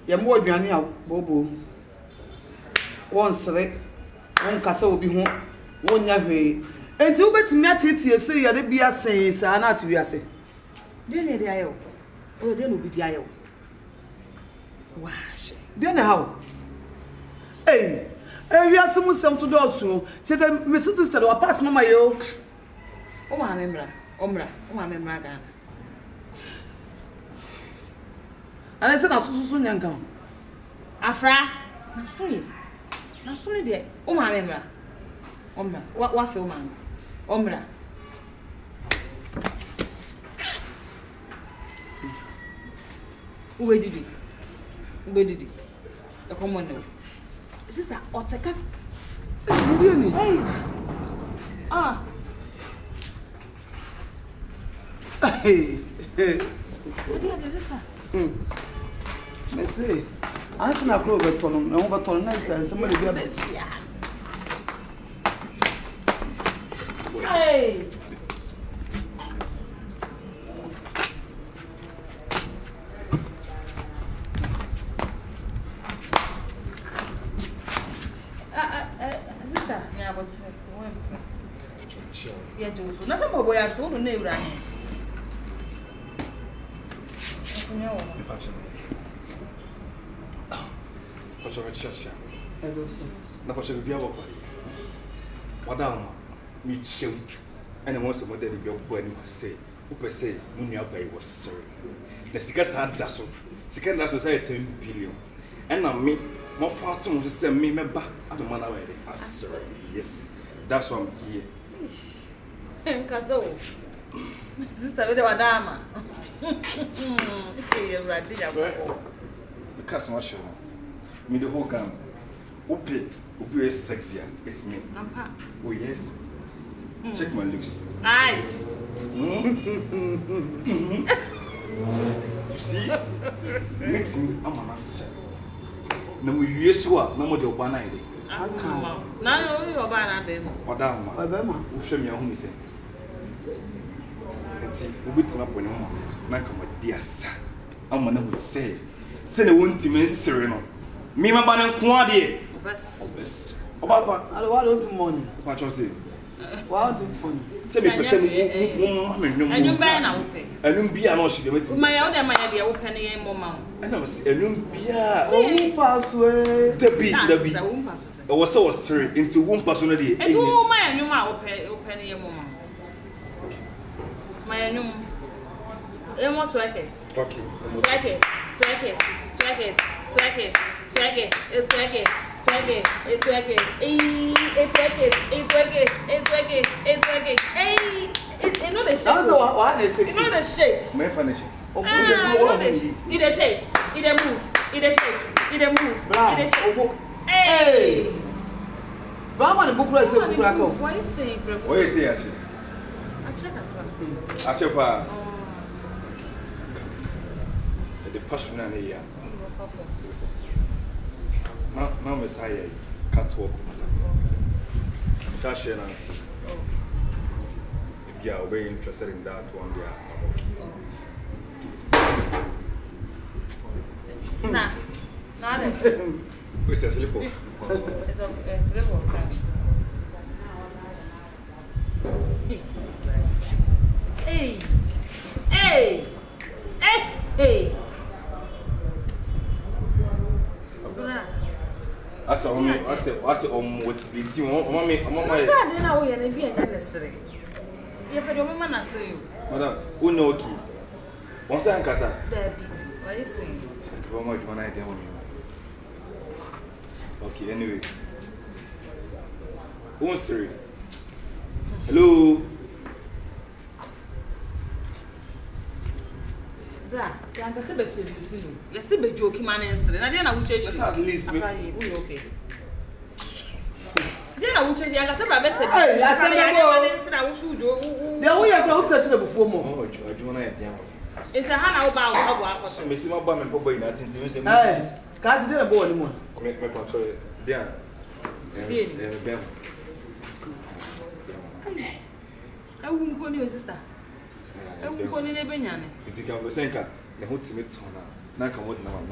Ye mo aduane a bobo. Won sere. Won kasa obi ho. Won nya hwe. Enti wo betimi atetie se ye de bia sen sa na ati wiase. De ne de ayo. O de no bi di ayo. Wash. De na how? Hey. We are to Muslim to do so. Chete me sister do pass mama yo. O ma memra. Omra. O ma memra ga. Ana se na susu nyanka. Afra. Na so ni de. O ma memra. Omra. Wa feel man. Omra. Uwe didi. E come on now. Sister, otekas. Hey. Ah. Hey. What do you do, sister? Me say, I na grow beton, na wo beton na say somebody be abet. Hey. Sister, yeah, but yeah, Joe. Na some boy at one na ura. No. Pacho mechacha. Ezo. Na pacho bia bo pare. Madam, mi chem. Ene mo so model bia bo ani ma say. Wo pese mu nua bai was sorry. Na sika sa da so. Sika da so say 10 billion. Ena me mo fa to mo say me meba adoma na we dey. Sorry. Yes. That's why I'm here. Casou. Sister, we de madama. Okay, you ready ya. Because my show. Me the whole gang. Upi is sexy. It's me. Oh yes. Check my looks. Aye. You see? Makes me I'm a master. Na mu yesua na mo de oba na ide. Na no we oba na be. Madam. Obema. Wo hwe me ahu mi se. Enti, ubiti ma poni mo. Na kama dia sa. Amma na wo say. Se ne wonti men sere no. Me ma ba na nko ade. Obes. Oba. I don't want money. What you say? What do money? Tell me person mo ma no. Enum ba na wo pe. Enum bia na o hye de meti. Ma ya wo de ma ya de wo pe ne yen mo ma. Ana mo say enum bia. O pass we. Dabi. O wo so sere into wo pass no de. Enti wo ma enum a wo pe ne yen mo ma. Ma enum. E mo to eke. Okay. Twerk it. Hey, know the shape. I don't know what they say. You know the shape. Me finish. It a shape. It a move. It a shape. It a move. It a shape. Hey. Brahma the book was a book. Why you say What you say actually? I check it. I check pa. The fashion na here. Now Messiah catwalk. Messiah share nanti. If you are very interested in that one there. Nah. Nada. It's a slip off. It's a slip off. Hey. Hey. Hey. Hey. I saw what's the team. Mama, I said, then I will be unnecessary. You have a woman, I saw you. Madam, who know key? Once I casa. Daddy, what is saying? One idea. Okay, anyway. Who's sorry? Hello. Bra, can't I say best you see? Let's see the joke man answer. And then I will change. At least me. Okay. Then I will change. I said, best. Hey, I said, I will shoot you. There we are close session before more. Oh, I do not idea. It's a hand out about. Messi, my bum and Papa in Atin. Hey, can't do a boy anymore. Make my patrol. There. I won't go near sister. I won't go near Benyane. It's a conversation. The whole team is on. Now come with no one.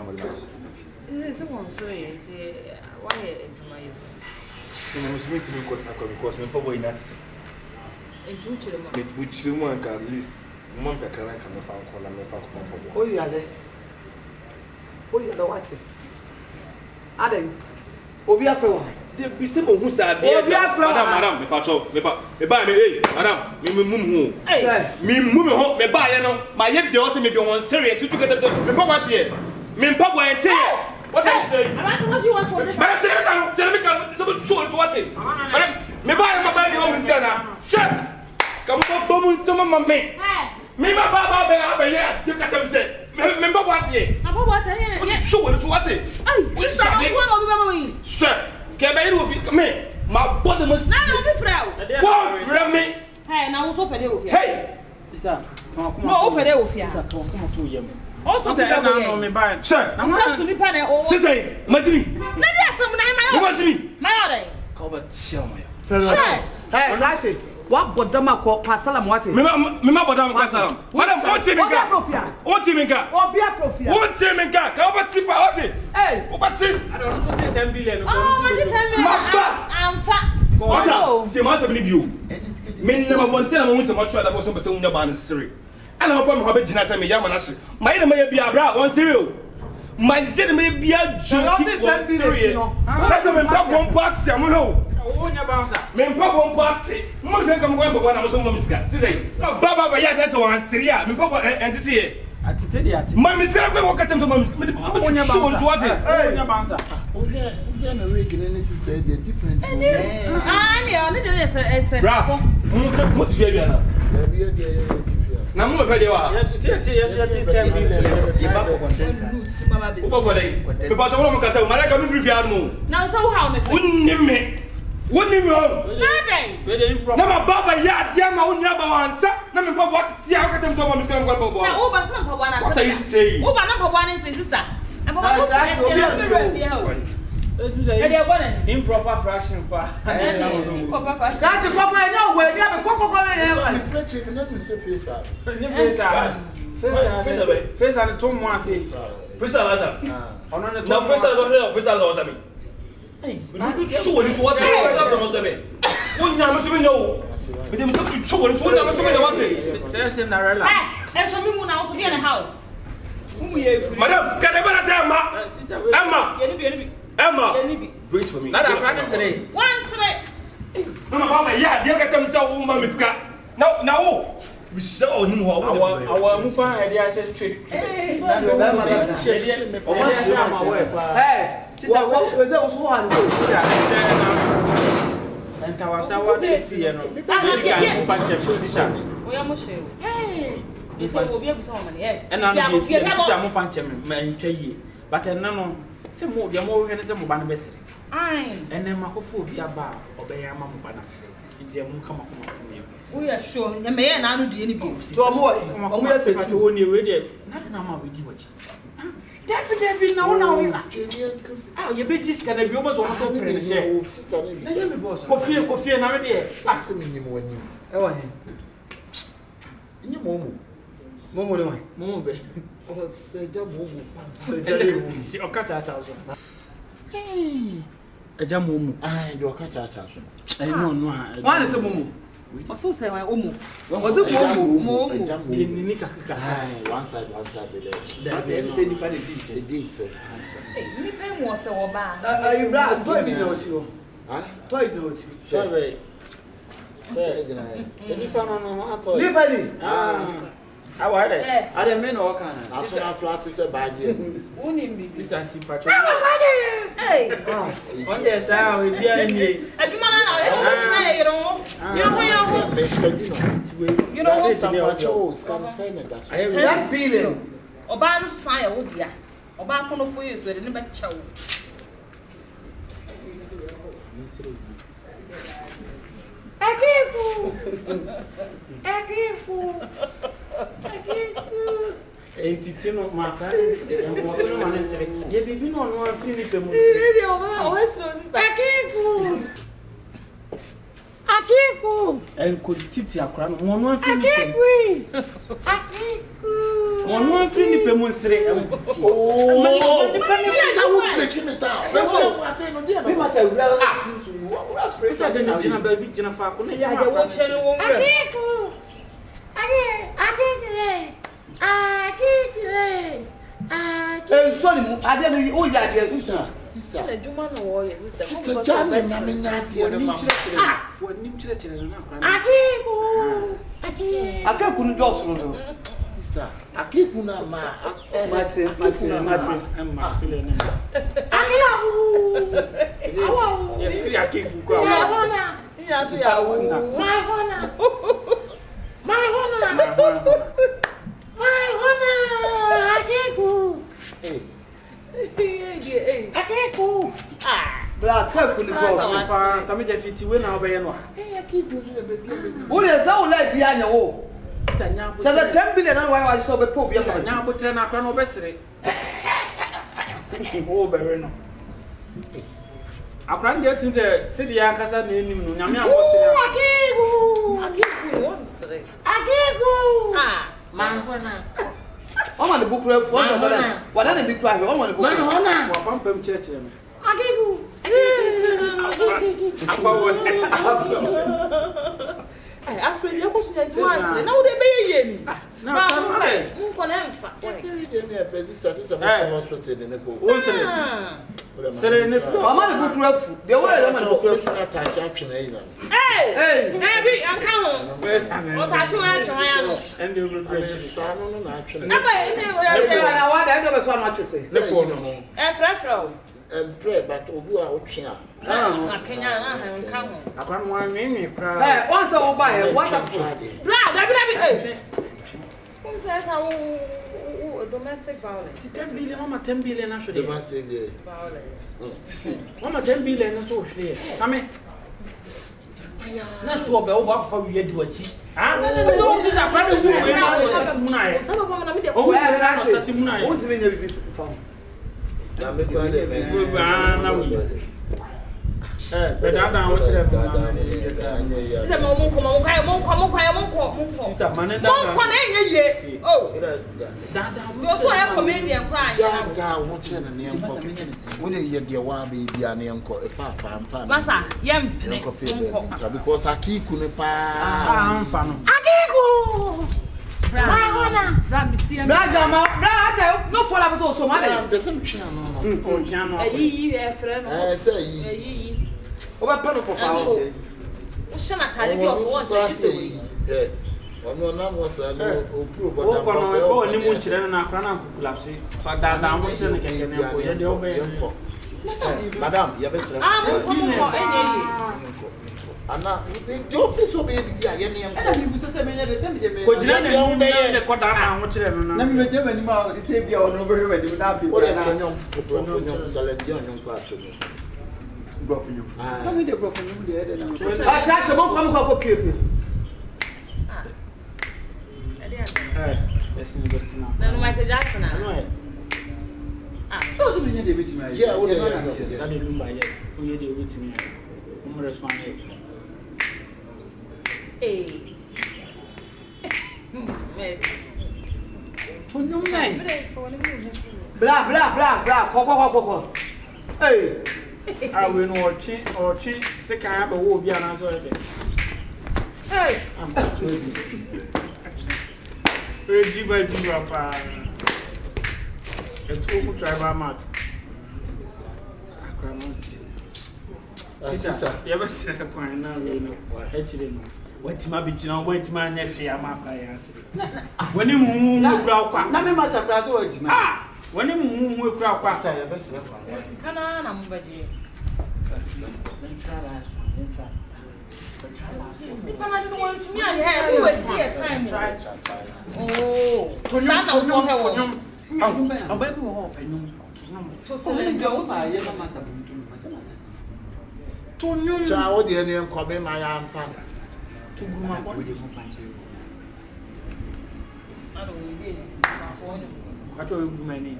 say someone sorry and say why Gruma you. You must meet me because my papa in that. Into which one can at least one can find call and never come. Oh, you are there. Oh, you are the what? Adam, Obi Afro. The people who said, Madam, me pacho, me buy me, hey, Madam, me mum, hey, me mum, me buy, you know, my yet they also may be on serious to get up the property. Me papa and tell. What are you saying? What do you want for this? Madam, tell me, someone show it what it. Madam, me buy my body home in China. Shut! Come on, boom, some of me. Me, my baba, yeah, you got them say. Remember what ye? About what I am. Show it what it. Which one Sir, can I do me? My body must now be proud. What, me? Hey, now open it with you. Hey! No, open it with you. Also, I me by. Sir, I'm not to be panel or. She say, Matini. Nadia, some Matini. My Cover chill. Hey, that's it. What Bodama called Pasalam? What? Mima Bodam Pasalam. Madam, what team? What team? Oh, Biafra. What team? Cover Tipa, what it? Hey, what it? I don't know, 10 billion. Oh, I'm fat. What? She must believe you. Men never want to tell me so much about some person in your band history. And I'm from Hobbit Jinas and Yamanashi. My name may be a bra on cereal. My gen may be a joke. That's a one part, Samuel. Men papa party. Mo se come go go na mo so mo misika. Ti say, baba ya that's one Syria. Men papa entity. Atete dey atete. Ma misika ko mo katem so mo misika. Me onya ba. Onya bouncer. Onya na we gene sister dey different. Ah, ni o ni dey Bra. Mo ti fi na. We dey different. Na mo be dey wa. Yes, 10 billion. Dey back for contest. Uko for dey. Me pa so mo ka say, mara ka mi fi fi mo. Now so how me say? Unni me. What do you mean? Where the improper? Nama baba ya dia ma unya ba wansa na me papa what tia ka tem to mo miskan ko bo. Na o ba se papa na. What are you saying? O ba na papa na ntin sister. And papa go to improper fraction pa. Improper fraction. That's a couple of no way. You have a cocoa. I'm French, you know me say face out. Face and 2 months is. First Lazar. Now first Lazar. Hey, you show this what? Unya must be no. But them to show this what must be what? Say Cinderella. And so me na also be in the house. Madam, Scadabana say Emma. Wait for me. Not a brother. One three. Mama baba ya dia ka tem say o ma miska. Now we show him how our mufa idea say trip. Hey, sister, what was that? Also, and Tawa they see, you know. We are Moshe. Hey, this will be a some money. And I'm Mufanchem, man, pay. But I know some more, the more than some banabessary. Aye, and then Makofu be a bar, obey a mamma banassi. It's a moon come up to me. We are sure, and may I know the enemy. so more. We are saying to only ready. Not now, we do what. Debbie, now. Ah, you bet just can be almost one so pretty. Coffee, and already. Ask me when you. Oh, In your mom. Momo, Oh, say, or catch a thousand. Hey, a jam. I do catch a chance. I know, no. one is a mumu. Also say my omu. Was it mumu? One side. That's the same kind of piece. It is. Hey, me pay more so ba. You brought toy me to you. Huh? Toy to you. Sorry. Liberty. How are they? I didn't mean all kind. I saw a flat is a bad year. Hey. One day, sir, we be in me. I do not you know. Mr. Dino. You know what? Say that. That billion. Oba no sign ya wodia. Oba kono for you so de ne be chawo. Akifu. Entity no my parents and for no man say ye bibi no no afiri ni pemu. Really o hesro sister. Akifu. En ko titi akora no mo no afiri ni pemu. Akifu. Mo no afiri ni pemu nsere. Oh. dey keep me down. Me must have real susu. What spray? Say dey gina baby gina fa ko na ya de wo che no wo wura sorry mu ade no o ya de Sister. na juma no wo ye Sister Jamie na me nya de no mama. fo nim chire na akra Akaku no dot no. Sister, akipu na ma. Mate. emma sile ne ye free akifu ko ya so ya wo Bra akaku no dot. pa sami de fiti we na obeye no Wo le za wo la bia nya wo. nya Say the 10 billion na why so be po bia so. nya botre na akra no obesere o bewe no akra ndi atim se de ya nkasa na enim no nyame akosere akiku won sere Mahona. O ma de bukura fu o na wada na bikura he o ma de bukura. Mahona. wa pampam chire me akwa won afre ye ko sunya ti wan sere na wo de be ye ni na pa nko na mfa Kiri je ni e pesi status of hospital ne ko. o sere ne fu O ma de bukura fu. De wo le ma de bukura fu. Na ta cha twene yi na. eh bi anka ho o ta chu ya no and you will Ame press sa no na twene. aba ene wo ya Na wada ndo be so ma chese. Le ko no ho. frefro Pray but obi a otwe a. akenya na ha nka ho akra no wa nwi pra Eh, once o ba he what up? bra dabi Como se essa domestic violence? 10 billion mama 10 billion na so de Domestic Violence. mama 10 billion na so hwe same na so be wo ba fa wi adi wachi ah so ti za kwa de wu we na so ti munaye Sabe como na mídia? o wu na so ti munaye O ti me nya bibi fa. Na me kwa de me. na wi be da wo chire mo na Diz mo monko. sister manenda Monko na enye ye. Oh. da Yo so ya comedian cry. Da wo che na ne enko. Wo le ye de wa be bia ne enko e pa pa. Masa, yem Enko pe be. Because akiku ne pa. ah amfa no Akiku. Bra mi ti Bra jama, bra ade no fola beto so ma Na de. de sem twa no. o jan no Ayi e frɛ no. Say yi. Ayi. O ba pa no for fa o. O shana tade bi o so won say say. Eh. Ono na mo sa no o pro o boda. ko no e fo ni mu chire na akra na collapse fa da mo chire ne keke ne ko ye de o be Madam, you best. monko enye ye. Ana, the office will be here. You need Ela mi busa se menye de se mi de me. ko jira ne mu ne ko da na mo chire no Na na mi meje mani ma se bia ono be hwe ni na fi. what I tell you, professional salary on your part to me. Bro for you. Na mi de bro for you de na. Ah, ka che mo kom ko piepe. yes ni best na Na no Michael Jackson no na. e So se menye de beti mai. Yeah, what da are de lumba ye o ye de o bitumi mo re so ane Eh. Me. to no nai Bra, ko. Hey. ah we no o twi se kan ba wo bia na so e de Hey. e di ba pa e to ku driver mark akra no Sister, ya ba se kwan na we no e chire no watima bi gina watima anya hwe ama pa ya asiri wani mu kura kwa Na me masa fra so odi ma. ah wani mu kura kwa you best. Kana na mbaje. Nipa na就won tumi anye he we waste your time. Oh. Sana wo he wo. Aba bi wo panum tunum So So se le le jo jo ma ye na master bu tu ma se ma. tunum Cha wo de ne enko be ma ya amfa. to Gruma for We de mo panche. Ado we kato yo Gruma ni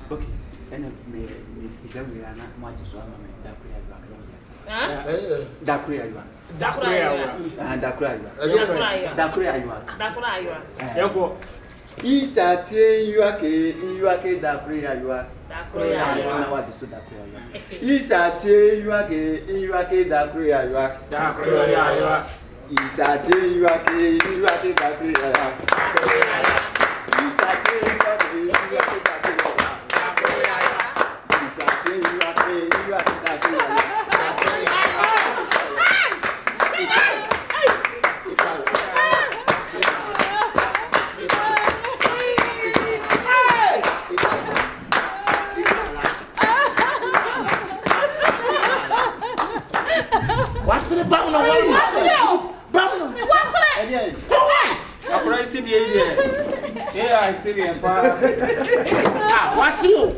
Okay. Ena me ida we ana mo aje so ama me da ku ya ba ka ya. Ah? Da Da ku ya ba. dakura ya wa Ah da ku ya ba. Dakura ayo. Da ku ya ba. Dakura ayo. yego Isatie you are da prayer you are. Na what is da prayer. Isatie you are da prayer you are. Da prayer you are. Isatie you are da prayer you are. Isatie you are da prayer you are da prayer. What's the Babylon? Babylon. What's that? I price in the area. Yeah, I see it. What's you?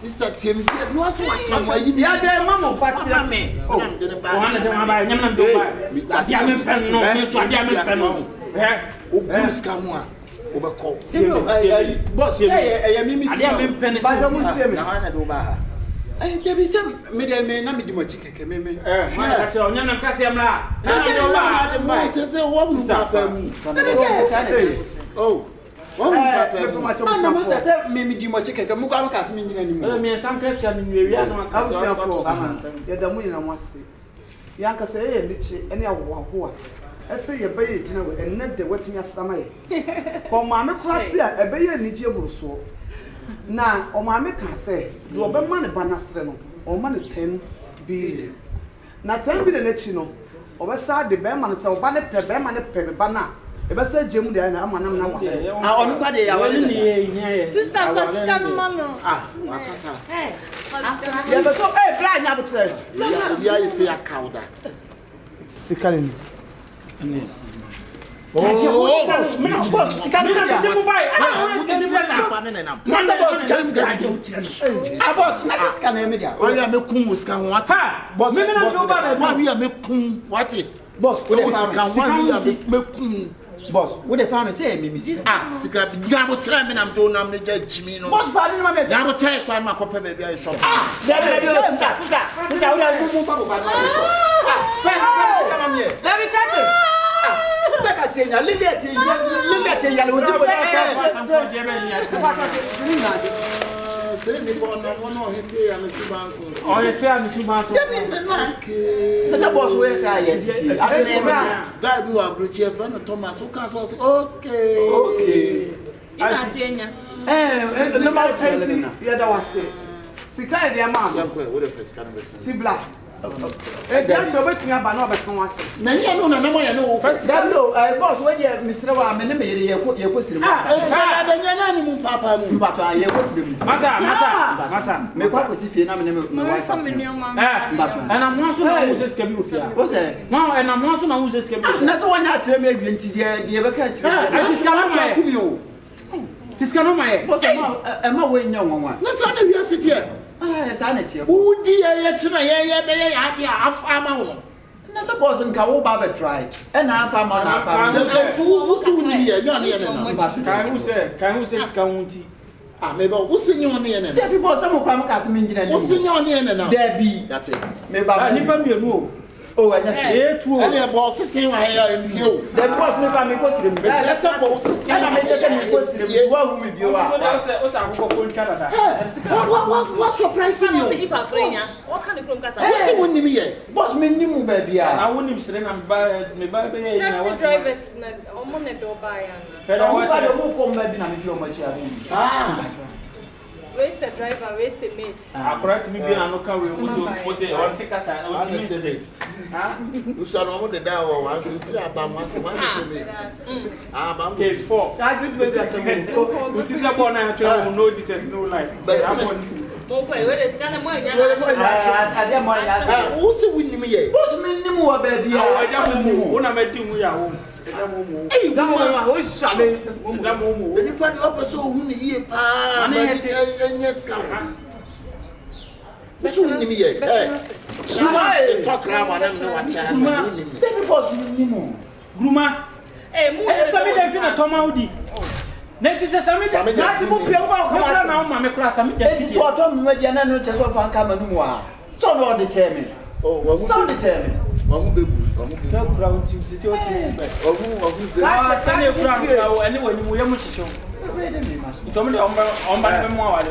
Mr. Tim, you want to Yeah, there, Mamma, but I say, a bay, you know, and net the wetting your stomach. For Mamma Cratia, a bay and Nijibu so. Now, or Mamma can say, you are money banastrano, or money 10 billion. Now 10 billion let you know. Overside the Bearman, so Bannet per Bearman per Banna. If I say Jim, then I'm now. I look at the Sister Pascal Mano. Hey, but so, hey, blind, I would say. Yeah, you say a cow. Sikalin. Boss, what the family say, Mrs. Ah, Sika, Gabo Tram and I'm doing the judge me. Boss, Gabo Tram, my copper baby, I shop. Ah, let me catch it. Say me born no hit and two bank. Oh, you tell me 2 months. That's a boss where say yes. Guy who are rich here for Thomas who can say okay. The number 20, yeah, that was it. Sika, dear man. What the first kind of See black. Don't show it to me about no better one. No, no, first, boss, when you're Mr. Waman, you put him. Papa, but I was Massa, my papa was if you know my wife. And I'm also who's a scabula. What's that? No, and I'm also who's a scabula. That's one I tell me into the ever catch. you. This cannot my am I waiting young one? Let's not be a city. Sanity. Oh, dear, yes, I found that's a boss and Kawo Baba tried. And I found my Can who says county? Maybe who's in your name? There be some of them cast me in. Who's in your name? There be that's it. Maybe I know. Oh, I just too. And your boss is saying I am you. The boss never make us in. But let's suppose I make you one with you. What's surprising you? If I'm free, what kind of room can I wouldn't be here? Boss, me, baby. I wouldn't say I'm by me by taxi drivers on Monday door by race a driver, race a mate. I correct me being a local we take us you saw no the down once you trap one case 4. That's it. It is a born natural no Jesus no life. Who's winning me? What's minimum, baby? I met him. Hey, that was shallow. You put up a soul who here, pa, and yes, what's winning me? Hey, talk about them, no one. Then was minimum. Gruma, hey, somebody feel a Tomaudi. That is a summit. That's now, Mamma Cross. That is what Tom Mediana just of Ancamanua. So, no, the chairman. Oh, well, so the chairman. One baby, one ground to sit your team. Oh, anyway, we are much show. You told me on my memoir.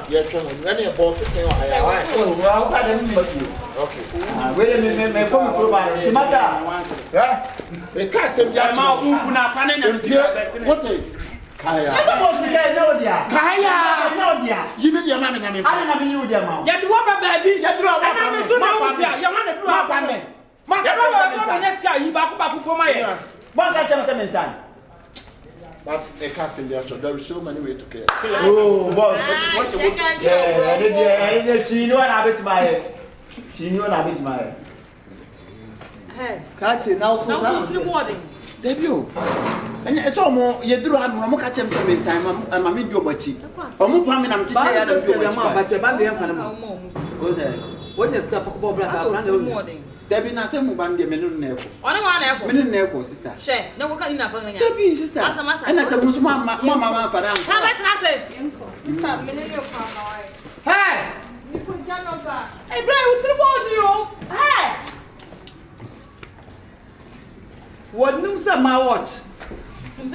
Yes, any boss saying, well, I didn't but you. Okay. Wait a minute, come to my they can't say, what is Kaya. I suppose we get no dear. Kaya, no dear. You mean your mammy? I didn't have you, dear mom. You do a baby. You do a baby. You want to do a baby. Next guy, you back for my hair. But I tell them, son. But a casting there is so many ways to care. Oh, boss, what's your yeah, she knew I bit my she knew I bit my hey, catch it now. So, morning. Debut. And it's almost you do have more catch him some time. I'm a mid your butchy. Or more permanent. I'm teaching you, but you're bad there for them. What is stuff for Brother? Debbie, not some band, the men never. On one sister. Share, no one can enough. Debbie, sister. And I said, Mamma, how much I said? Hey! Hey, Brian, what's the matter you? Hey! What news of my watch?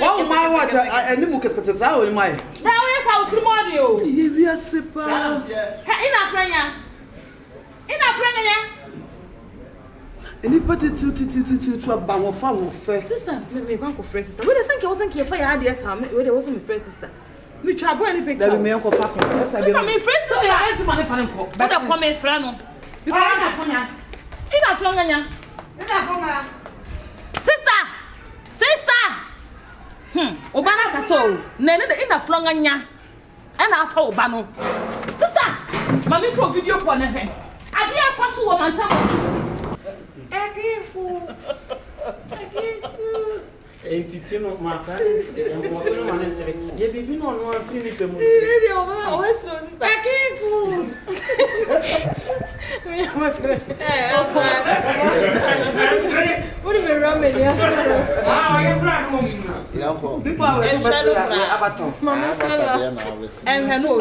Oh, my watch, I didn't look at the hour in my. Now, yes, how tomorrow? Yes, super. Enough, Franya. Enough, Franya. Anybody to a bang of fun first sister, me go for first sister. We the think I wasn't care for your ideas, where there wasn't my first sister. Me trouble any picture. Let me uncle Papa. Sister, my first sister, I had to money for them. But I come in front. Because enough, Franya. Enough, sister. Obana kaso. Nene the enough Franya. And I follow Bano. Sister, mommy for video for nothing. I didn't pass to woman. Eighteen of my parents and for one is you be no one feeling the most. What do you run with you? I am black. People are and I know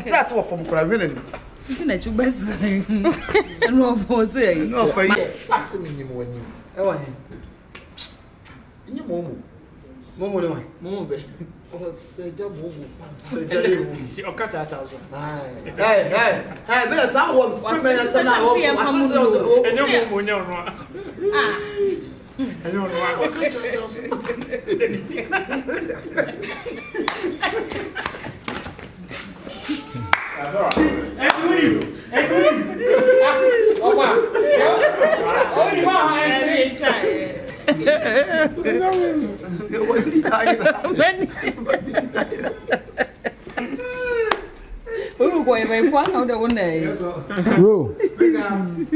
that's what from Craven. You can let you best. And no for say, no for you. That's the minimum. Oh, in your mom. Momo, or say, catch a thousand. Hey, but as I want 1 minute, and I don't that's all right.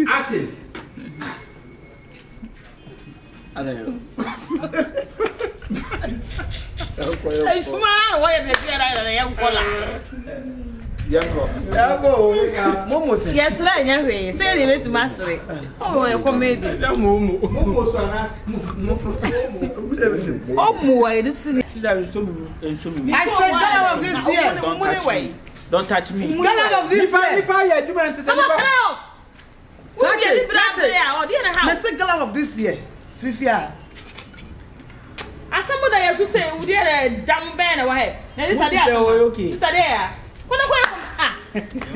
Action. I don't know. Yes, right, yes, say it to master. Oh, comedy. Omo, this is. Sister, so me. I said gala of this year. Don't touch me. Don't touch me. Gala of this year. Let's say gala of this year. Fifia. As somebody else could say, we did a damn band away. Now, this is okay. Ah.